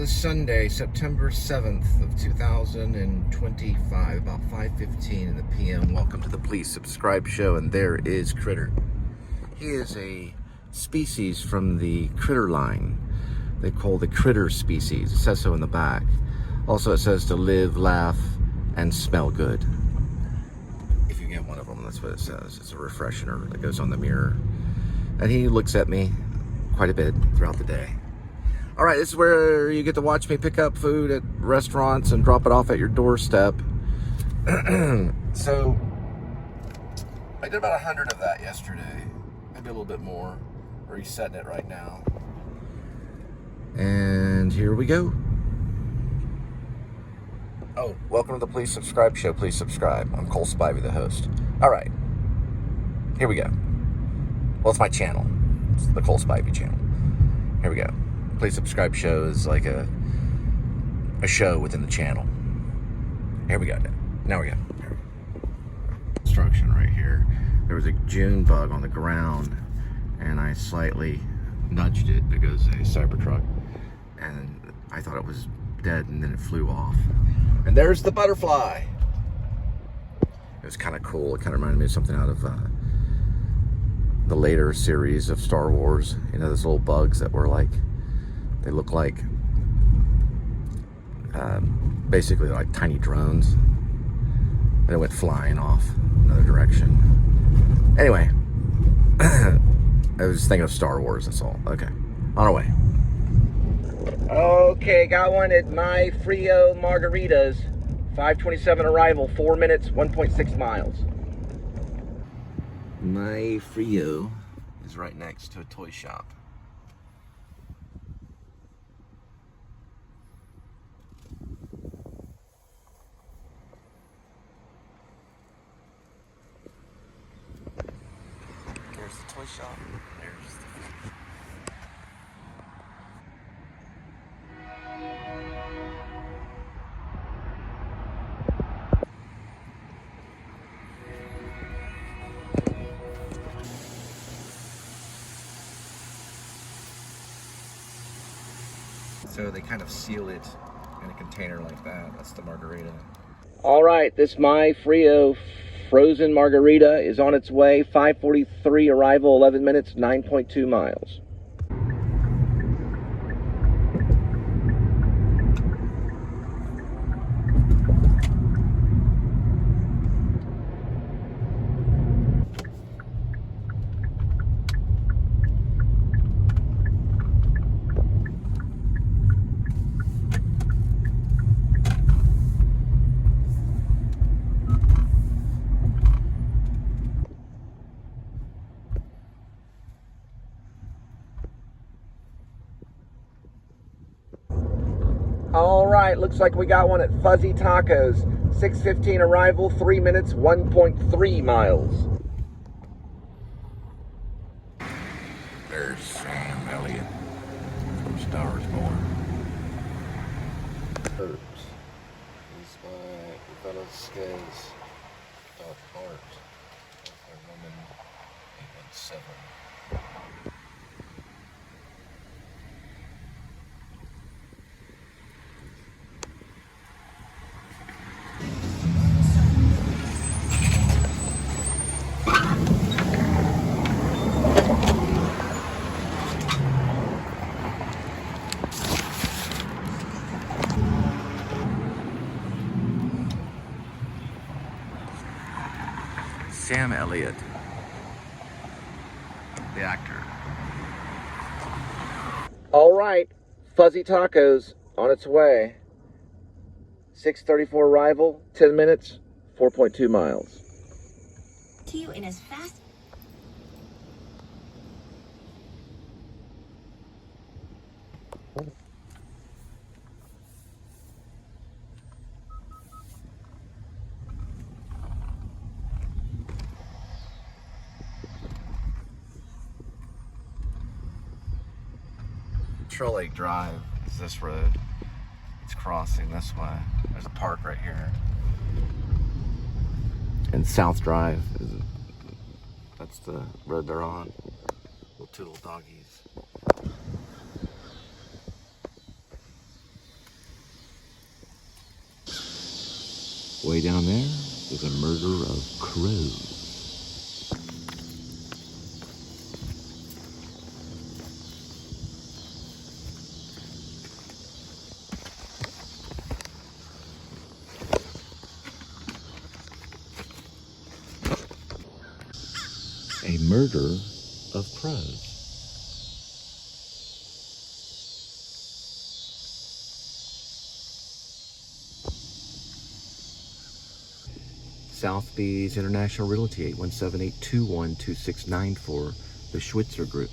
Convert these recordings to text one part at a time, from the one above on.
is Sunday, September 7th of 2025, about 5:15 in the PM. Welcome to the Please Subscribe show, and there is Critter. He is a species from the critter line. They call the critter species. It says so in the back. Also, it says to live, laugh, and smell good. If you get one of them, that's what it says. It's a refreshener that goes on the mirror. And he looks at me quite a bit throughout the day. All right, this is where you get to watch me pick up food at restaurants and drop it off at your doorstep. So, I did about 100 of that yesterday. Maybe a little bit more. We're resetting it right now. And here we go. Oh, welcome to the Please Subscribe show. Please subscribe. I'm Cole Spivey, the host. All right, here we go. Well, it's my channel. It's the Cole Spivey channel. Here we go. Please Subscribe show is like a show within the channel. Here we go. Now we go. Construction right here. There was a June bug on the ground, and I slightly nudged it because a Cybertruck, and I thought it was dead, and then it flew off. And there's the butterfly. It was kind of cool. It kind of reminded me of something out of the later series of Star Wars. You know, those little bugs that were like, they look like basically like tiny drones. And it went flying off another direction. Anyway, I was just thinking of Star Wars, that's all. Okay, on our way. Okay, got one at Muy Frio Margaritas. 5:27 arrival, 4 minutes, 1.6 miles. Muy Frio is right next to a toy shop. There's the toy shop. There's the So they kind of seal it in a container like that. That's the margarita. All right, this Muy Frio frozen margarita is on its way. 5:43 arrival, 11 minutes, 9.2 miles. All right, looks like we got one at Fuzzy Tacos. 6:15 arrival, 3 minutes, 1.3 miles. There's Sam Elliott from Star Wars. Herbs. He's my Velasquez Heart. Woman 817. Sam Elliott, the actor. All right, Fuzzy Tacos on its way. 6:34 arrival, 10 minutes, 4.2 miles. To you in as fast. Trail Lake Drive is this road. It's crossing this way. There's a park right here. And South Drive is, that's the road they're on. Two little doggies. Way down there is a murder of crows. A murder of crows. South Bees International Realty, 817-821-2694, the Schwitzer Group.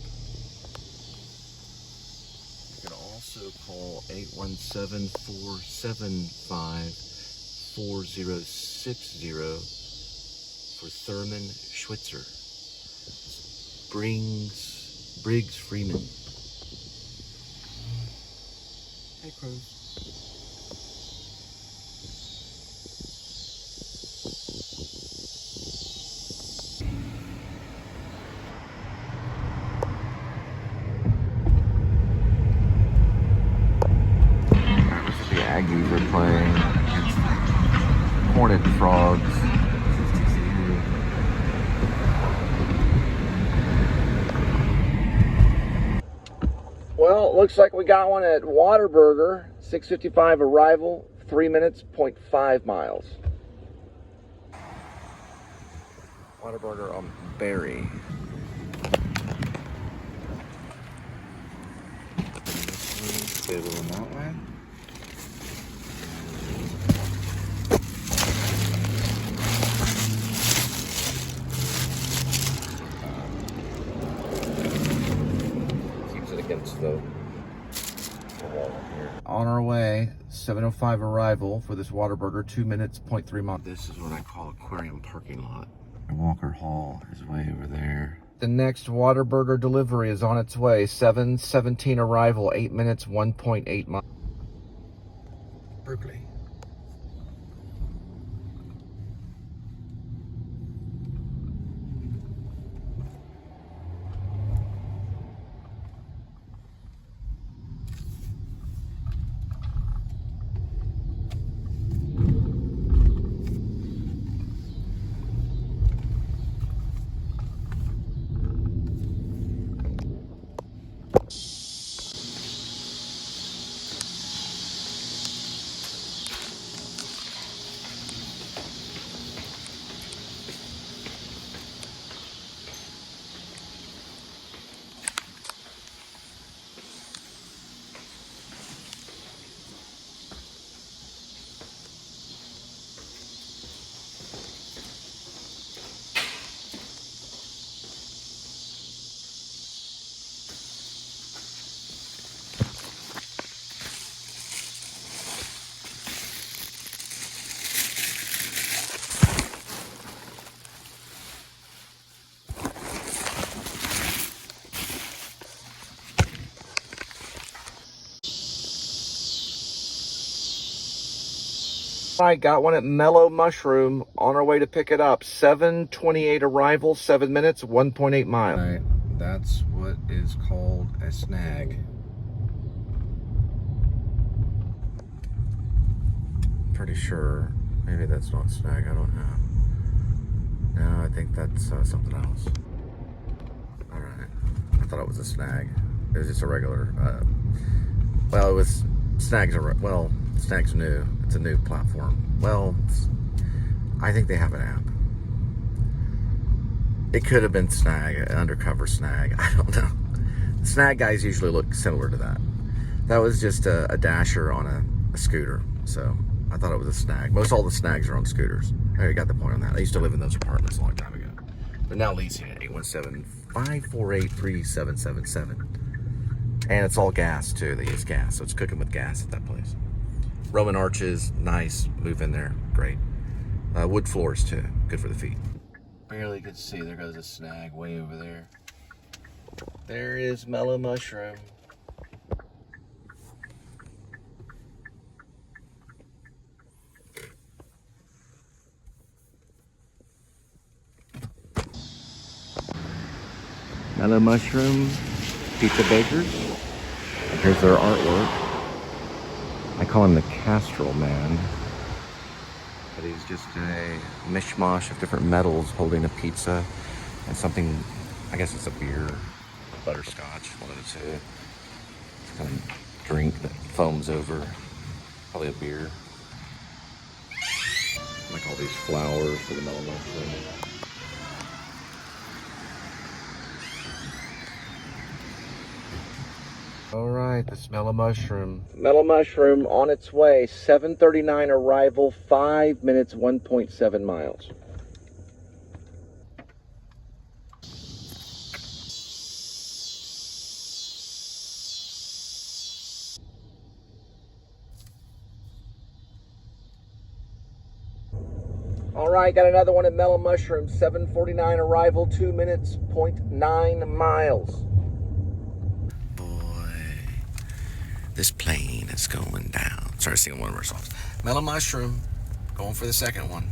You can also call 817-475-4060 for Thurman Schwitzer. Briggs Freeman. Hey, crows. The Aggies are playing against Hornet Frogs. TCU. Well, it looks like we got one at Whataburger. 6:55 arrival, 3 minutes, 0.5 miles. Whataburger on Berry. This one, that way. Keeps it against the wall here. On our way, 7:05 arrival for this Whataburger, 2 minutes, 0.3 miles. This is what I call aquarium parking lot. Walker Hall is way over there. The next Whataburger delivery is on its way. 7:17 arrival, 8 minutes, 1.8 miles. Berkeley. I got one at Mellow Mushroom, on our way to pick it up. 7:28 arrival, 7 minutes, 1.8 miles. Right, that's what is called a snag. Pretty sure, maybe that's not snag, I don't know. No, I think that's something else. All right, I thought it was a snag. It was just a regular, well, it was, snags are, well, snag's new. It's a new platform. Well, I think they have an app. It could have been snag, an undercover snag. I don't know. Snag guys usually look similar to that. That was just a dasher on a scooter. So I thought it was a snag. Most all the snags are on scooters. I got the point on that. I used to live in those apartments a long time ago. But now leasing it, 817-548-3777. And it's all gas too. They use gas, so it's cooking with gas at that place. Roman arches, nice. Move in there, great. Wood floors too, good for the feet. Barely could see. There goes a snag way over there. There is Mellow Mushroom. Mellow Mushroom Pizza Bakers. Here's their artwork. I call him the Castrol Man. But he's just a mishmash of different metals holding a pizza and something, I guess it's a beer, butterscotch, one of the two. It's kind of drink that foams over, probably a beer. Like all these flowers for the mellow mushroom. All right, this mellow mushroom. Mellow mushroom on its way. 7:39 arrival, 5 minutes, 1.7 miles. All right, got another one at Mellow Mushroom. 7:49 arrival, 2 minutes, 0.9 miles. Boy, this plane is going down. Sorry, singing one of our songs. Mellow Mushroom, going for the second one.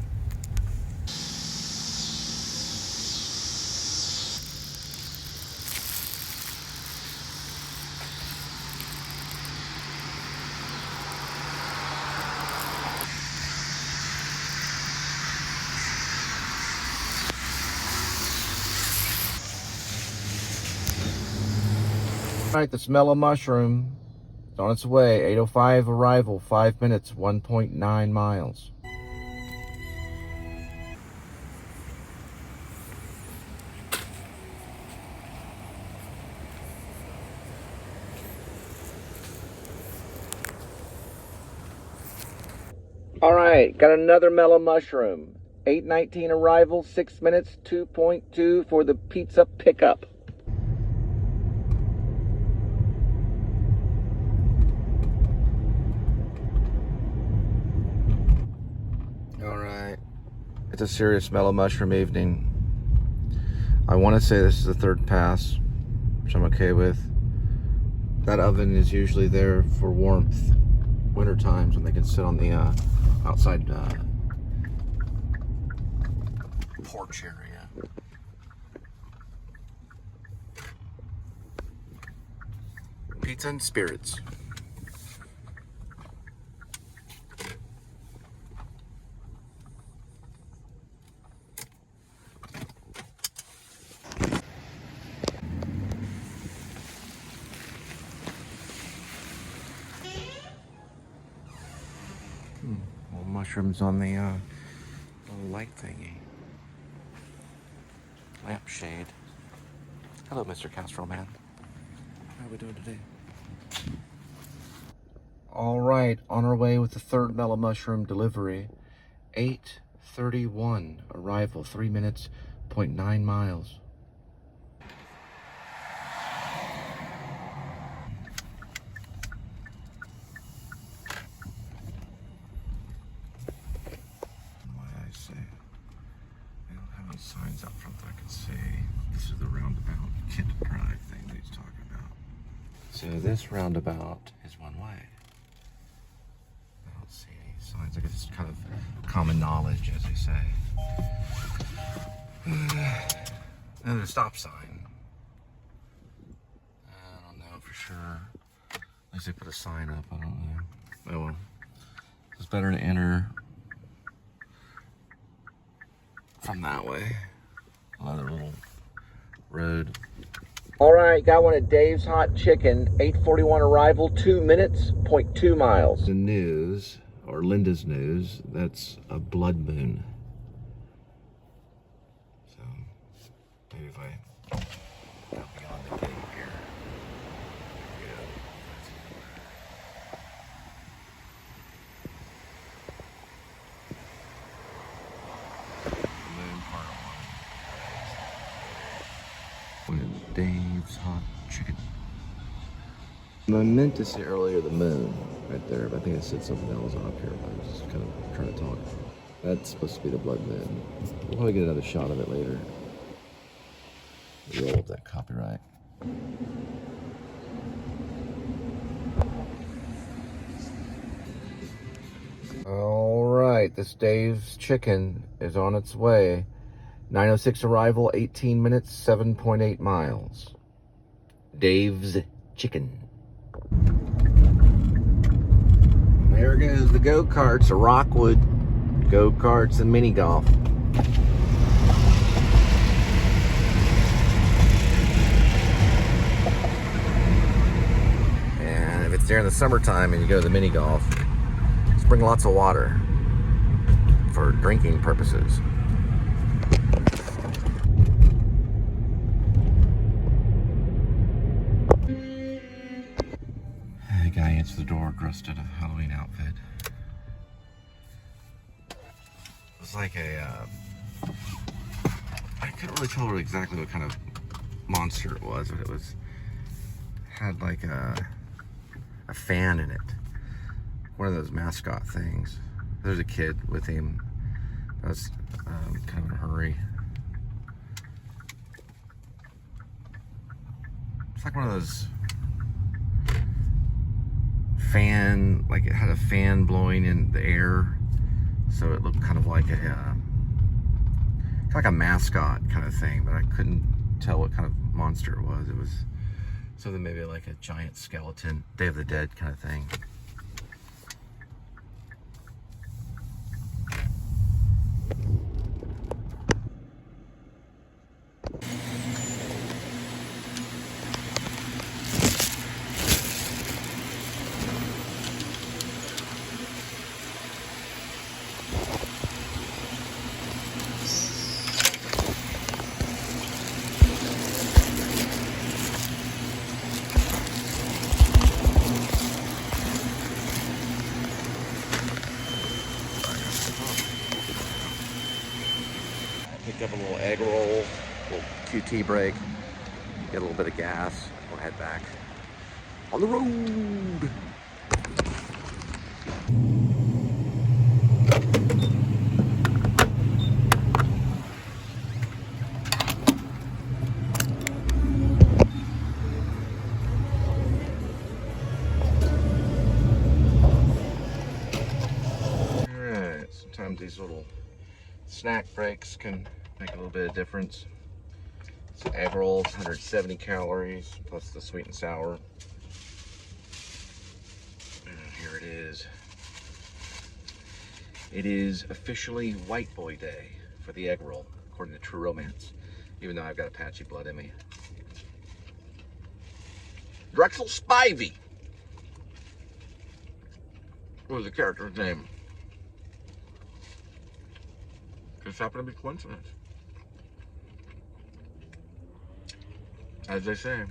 All right, this Mellow Mushroom is on its way. 8:05 arrival, 5 minutes, 1.9 miles. All right, got another Mellow Mushroom. 8:19 arrival, 6 minutes, 2.2 for the pizza pickup. All right, it's a serious Mellow Mushroom evening. I want to say this is the third pass, which I'm okay with. That oven is usually there for warmth, winter times when they can sit on the outside porch area. Pizza and spirits. Little mushrooms on the little light thingy. Lampshade. Hello, Mr. Castrol Man. How are we doing today? All right, on our way with the third Mellow Mushroom delivery. 8:31 arrival, 3 minutes, 0.9 miles. Signs out front that I can see. This is the roundabout Kent Drive thing that he's talking about. So this roundabout is one way. I don't see any signs. I guess it's kind of common knowledge, as they say. And there's a stop sign. I don't know for sure. At least they put a sign up. I don't know. Oh well. It's better to enter from that way. Another little road. All right, got one at Dave's Hot Chicken. 8:41 arrival, 2 minutes, 0.2 miles. The news, or Linda's news, that's a blood moon. So, maybe if I go beyond the gate here. Dave's Hot Chicken. I meant to say earlier the moon right there, but I think I said something else up here. I was just kind of trying to talk. That's supposed to be the blood moon. We'll probably get another shot of it later. Roll up that copyright. All right, this Dave's Chicken is on its way. 9:06 arrival, 18 minutes, 7.8 miles. Dave's Chicken. There goes the go-karts, a Rockwood go-karts and mini golf. And if it's during the summertime and you go to the mini golf, just bring lots of water for drinking purposes. The guy answered the door dressed in a Halloween outfit. It was like a, I couldn't really tell exactly what kind of monster it was, but it had like a fan in it. One of those mascot things. There's a kid with him. I was kind of in a hurry. It's like one of those fan, like it had a fan blowing in the air, so it looked kind of like a mascot kind of thing, but I couldn't tell what kind of monster it was. It was something maybe like a giant skeleton, Day of the Dead kind of thing. Picked up a little egg roll, a little QT break, get a little bit of gas, we'll head back on the road. Alright, sometimes these little snack breaks can make a little bit of difference. So egg rolls, 170 calories, plus the sweet and sour. And here it is. It is officially White Boy Day for the egg roll, according to True Romance, even though I've got Apache blood in me. Cole Spivey. What was the character's name? Just happened to be coincidence. As they say.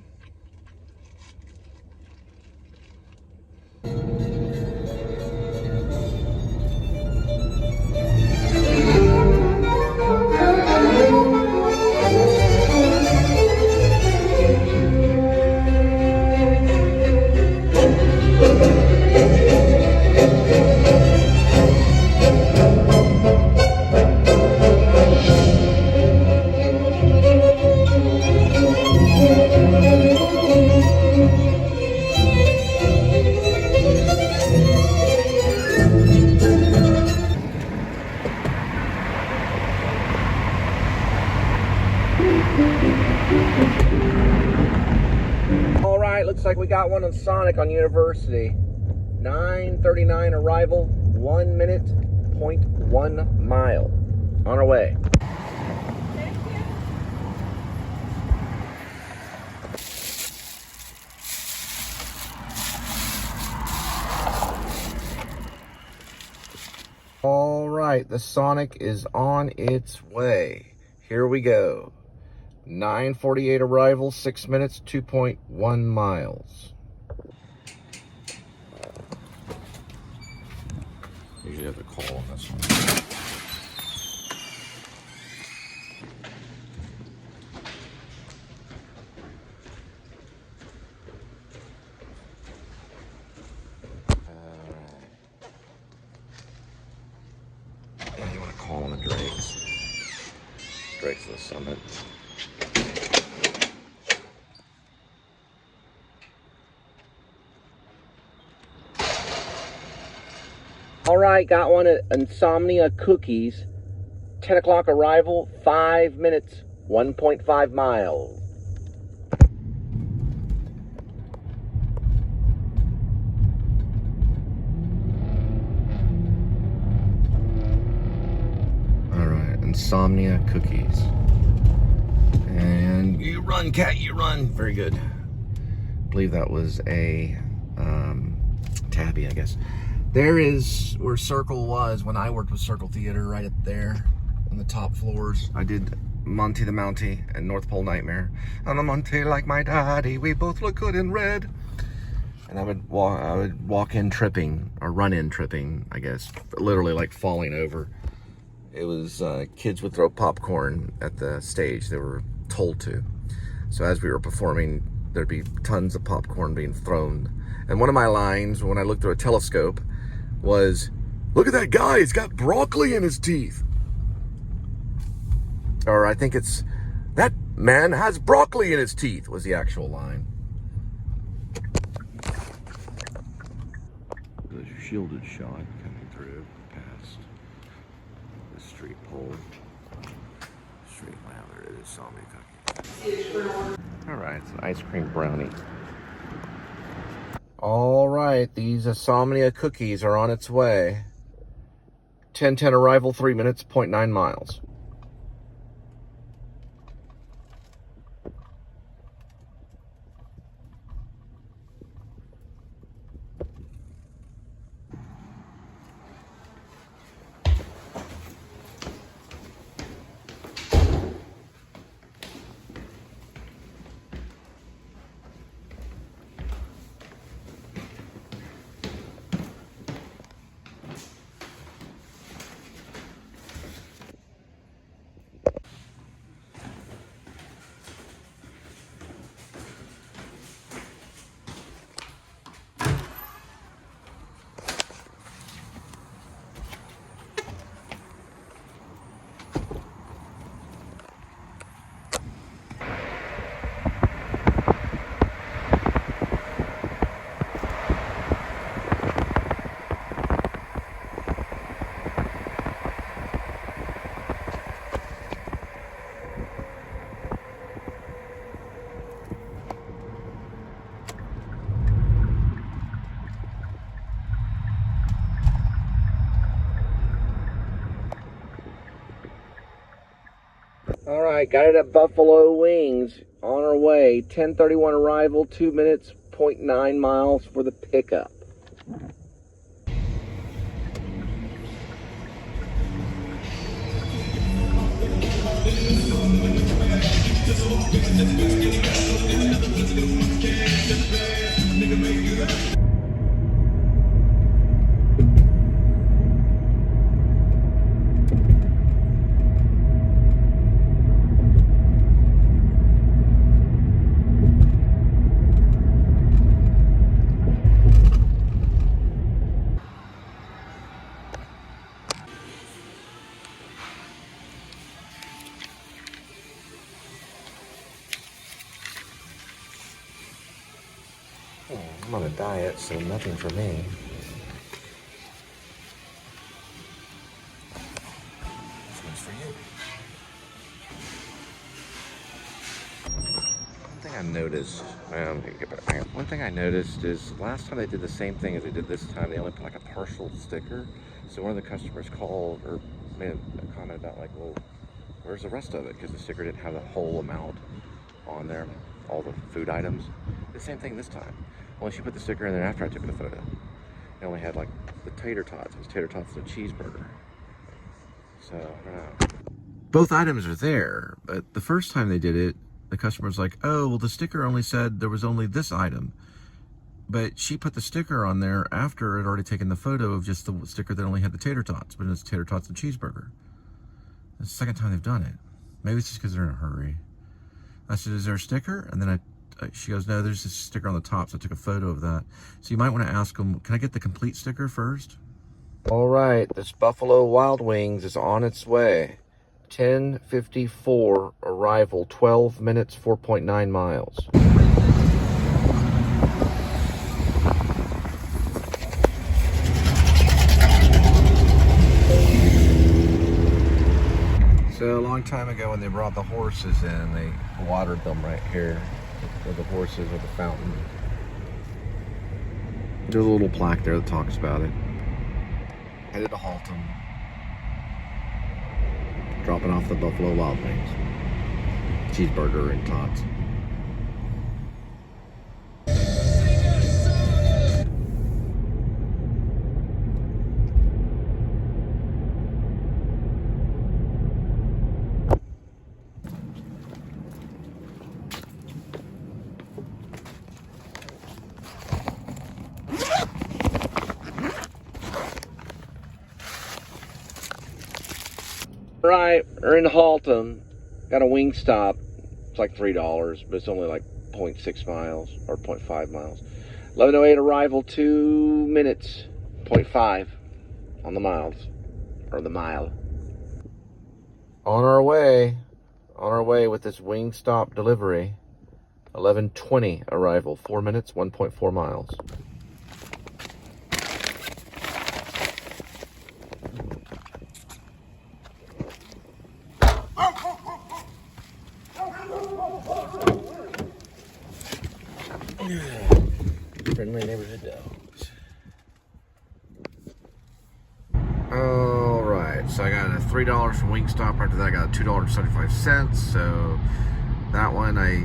Alright, looks like we got one on Sonic on University. 9:39 arrival, 1 minute, 0.1 mile. On our way. Alright, the Sonic is on its way. Here we go. 9:48 arrival, 6 minutes, 2.1 miles. Usually have to call on this one. Yeah, you want to call on the Drakes. Drakes of the Summit. Alright, got one at Insomnia Cookies. 10 o'clock arrival, 5 minutes, 1.5 miles. Insomnia cookies. And you run, cat, you run. Very good. I believe that was a Tabby, I guess. There is where Circle was when I worked with Circle Theater, right up there on the top floors. I did Monty the Mountie and North Pole Nightmare. On a Monty like my daddy, we both look good in red. And I would walk in tripping, or run in tripping, I guess. Literally like falling over. It was kids would throw popcorn at the stage. They were told to. So as we were performing, there'd be tons of popcorn being thrown. And one of my lines, when I looked through a telescope, was, "Look at that guy, he's got broccoli in his teeth." Or I think it's, "That man has broccoli in his teeth," was the actual line. There's a shielded shot coming through past the street pole. Street lamp, there it is, zombie cookie. Alright, it's an ice cream brownie. Alright, these Insomnia cookies are on its way. 10:10 arrival, 3 minutes, 0.9 miles. Alright, got it at Buffalo Wings. On our way. 10:31 arrival, 2 minutes, 0.9 miles for the pickup. I'm on a diet, so nothing for me. This one's for you. One thing I noticed is last time they did the same thing as they did this time, they only put like a partial sticker. So one of the customers called or made a comment about like, well, where's the rest of it? Because the sticker didn't have the whole amount on there, all the food items. The same thing this time. Only she put the sticker in there after I took the photo. They only had like the tater tots. It was tater tots and a cheeseburger. So, I don't know. Both items are there, but the first time they did it, the customer's like, oh, well, the sticker only said there was only this item. But she put the sticker on there after it had already taken the photo of just the sticker that only had the tater tots, but it's tater tots and cheeseburger. It's the second time they've done it. Maybe it's just because they're in a hurry. I said, is there a sticker? And then she goes, no, there's this sticker on the top, so I took a photo of that. So you might want to ask them, can I get the complete sticker first? All right, this Buffalo Wild Wings is on its way. 10:54 arrival, 12 minutes, 4.9 miles. So a long time ago when they brought the horses in, they watered them right here with the horses with the fountain. There's a little plaque there that talks about it. Headed to halt them. Dropping off the Buffalo Wild Wings. Cheeseburger and tots. Right, we're in Haltom. Got a wing stop. It's like $3, but it's only like 0.6 miles or 0.5 miles. 11:08 arrival, 2 minutes, 0.5 on the miles, or the mile. On our way with this wing stop delivery. 11:20 arrival, 4 minutes, 1.4 miles. Friendly neighborhood dogs. Alright, so I got a $3 from Wingstop. After that I got $2.75. So that one I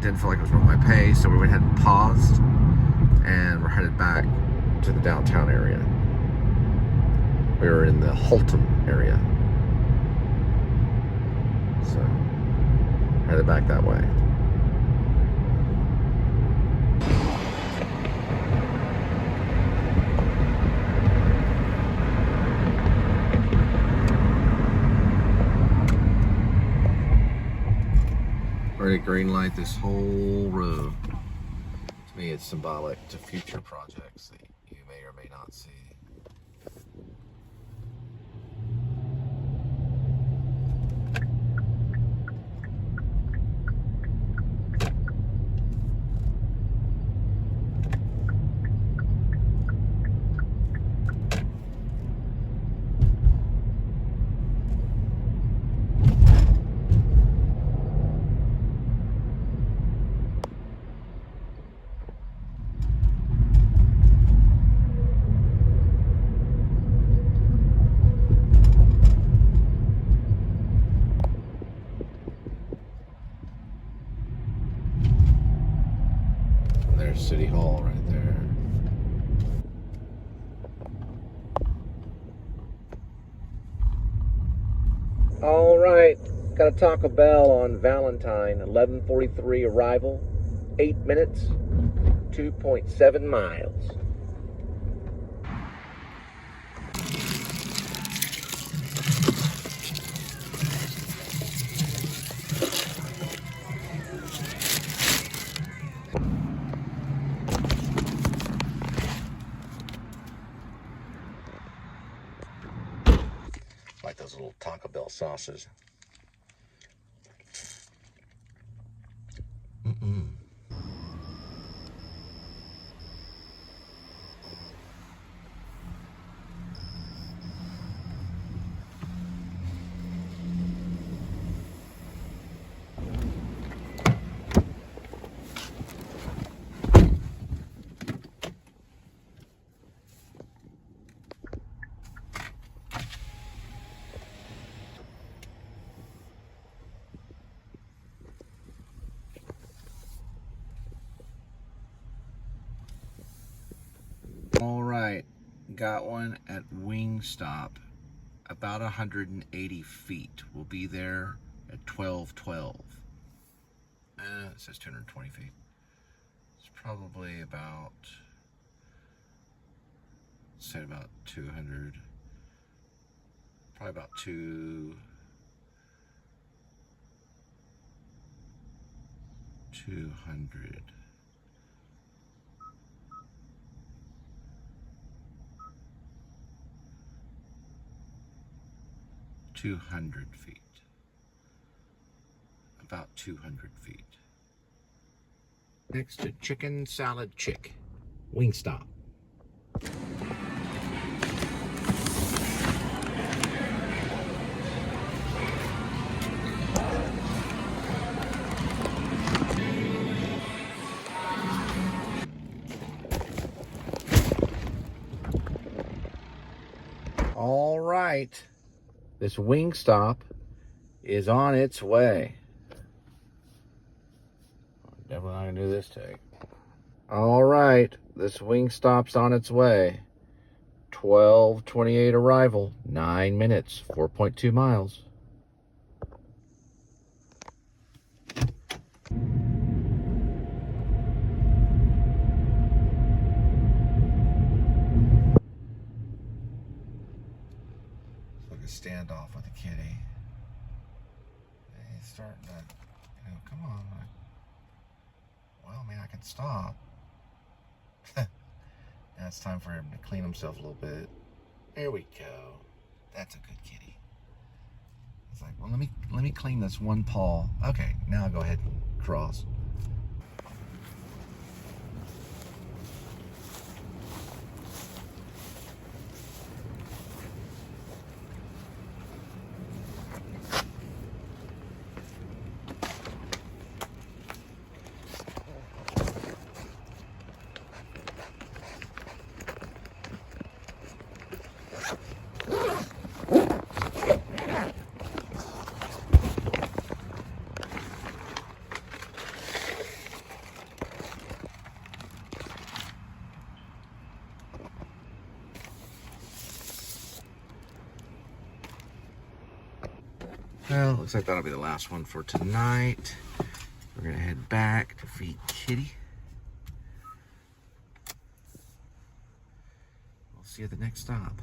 didn't feel like it was worth my pay, so we went ahead and paused, and we're headed back to the downtown area. We were in the Haltom area, so headed back that way. Ready to green light this whole road. To me, it's symbolic to future projects that you may or may not see. There's City Hall right there. All right, got a Taco Bell on Valentine. 11:43 arrival, 8 minutes, 2.7 miles. Like those little Taco Bell sauces. All right, got one at Wingstop, about 180 feet. We'll be there at 12:12. It says 220 feet. It's probably about, say about 200, probably about 200. 200 feet. About 200 feet. Next to Chicken Salad Chick. Wingstop. All right. This Wingstop is on its way. Definitely not gonna do this take. All right, this Wingstop's on its way. 12:28 arrival, 9 minutes, 4.2 miles. It's like a standoff with a kitty. He's starting to, come on. Well, I mean, I can stop. Now it's time for him to clean himself a little bit. There we go. That's a good kitty. It's like, well, let me clean this one paw. Okay, now I'll go ahead and cross. Well, looks like that'll be the last one for tonight. We're gonna head back to feed Kitty. We'll see you at the next stop.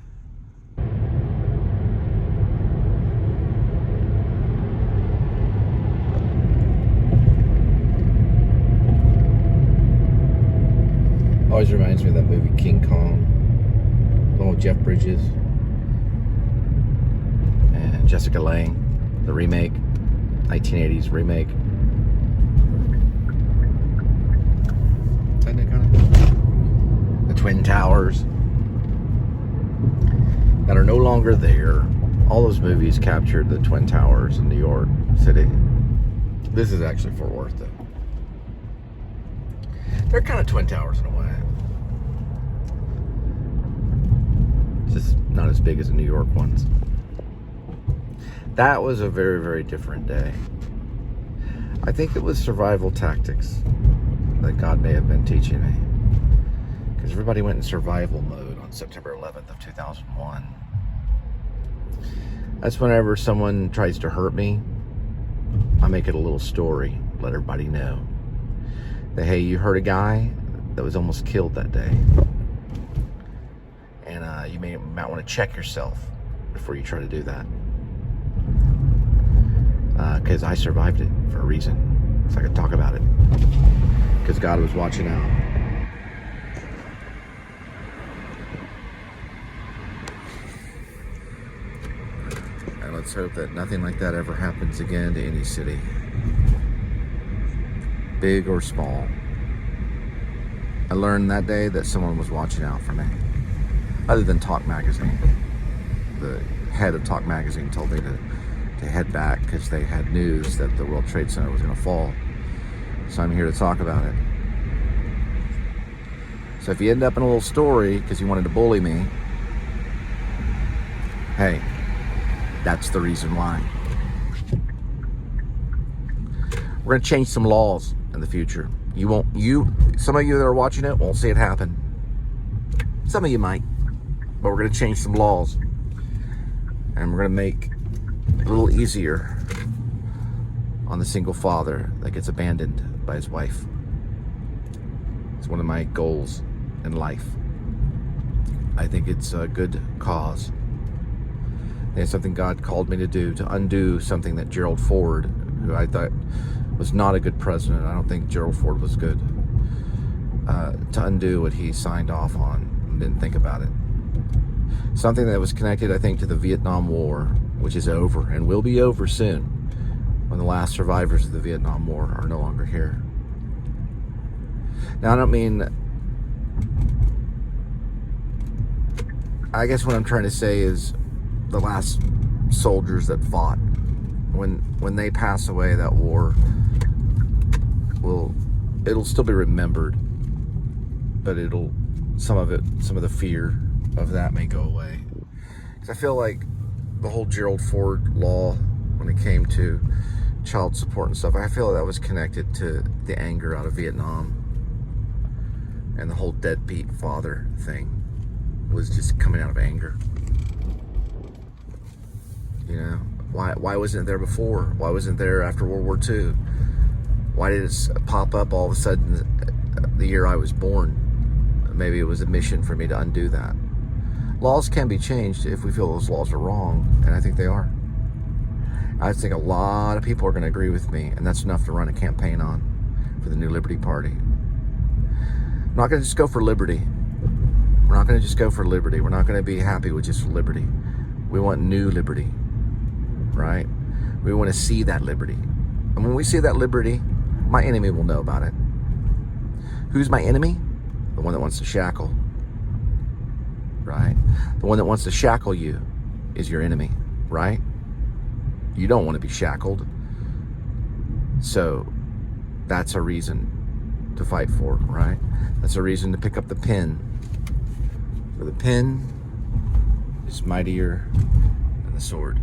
Always reminds me of that movie King Kong. Oh, Jeff Bridges and Jessica Lange. The remake, 1980s remake. Isn't it kind of? The Twin Towers that are no longer there. All those movies captured the Twin Towers in New York City. This is actually Fort Worth, though. They're kind of Twin Towers in a way. Just not as big as the New York ones. That was a very, very different day. I think it was survival tactics that God may have been teaching me. Because everybody went in survival mode on September 11th of 2001. That's whenever someone tries to hurt me, I make it a little story, let everybody know that, hey, you hurt a guy that was almost killed that day. And you might want to check yourself before you try to do that. Because I survived it for a reason, so I could talk about it. Because God was watching out. And let's hope that nothing like that ever happens again to any city, big or small. I learned that day that someone was watching out for me, other than Talk Magazine. The head of Talk Magazine told me to head back because they had news that the World Trade Center was going to fall. So I'm here to talk about it. So if you end up in a little story because you wanted to bully me, hey, that's the reason why. We're going to change some laws in the future. Some of you that are watching it won't see it happen. Some of you might, but we're going to change some laws. And we're going to make a little easier on the single father that gets abandoned by his wife. It's one of my goals in life. I think it's a good cause. It's something God called me to do, to undo something that Gerald Ford, who I thought was not a good president, I don't think Gerald Ford was good, to undo what he signed off on and didn't think about it. Something that was connected, I think, to the Vietnam War, which is over and will be over soon when the last survivors of the Vietnam War are no longer here. Now, I don't mean, I guess what I'm trying to say is the last soldiers that fought. When they pass away, that war it'll still be remembered, but some of the fear of that may go away. Because I feel like the whole Gerald Ford law when it came to child support and stuff. I feel that was connected to the anger out of Vietnam, and the whole deadbeat father thing was just coming out of anger. You know, why wasn't it there before? Why wasn't it there after World War II? Why did it pop up all of a sudden the year I was born? Maybe it was a mission for me to undo that. Laws can be changed if we feel those laws are wrong, and I think they are. I think a lot of people are going to agree with me, and that's enough to run a campaign on for the New Liberty Party. I'm not going to just go for liberty. We're not going to just go for liberty. We're not going to be happy with just liberty. We want new liberty, right? We want to see that liberty. And when we see that liberty, my enemy will know about it. Who's my enemy? The one that wants to shackle, right? The one that wants to shackle you is your enemy, right? You don't want to be shackled. So that's a reason to fight for, right? That's a reason to pick up the pen. For the pen is mightier than the sword.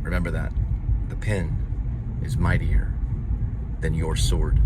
Remember that. The pen is mightier than your sword.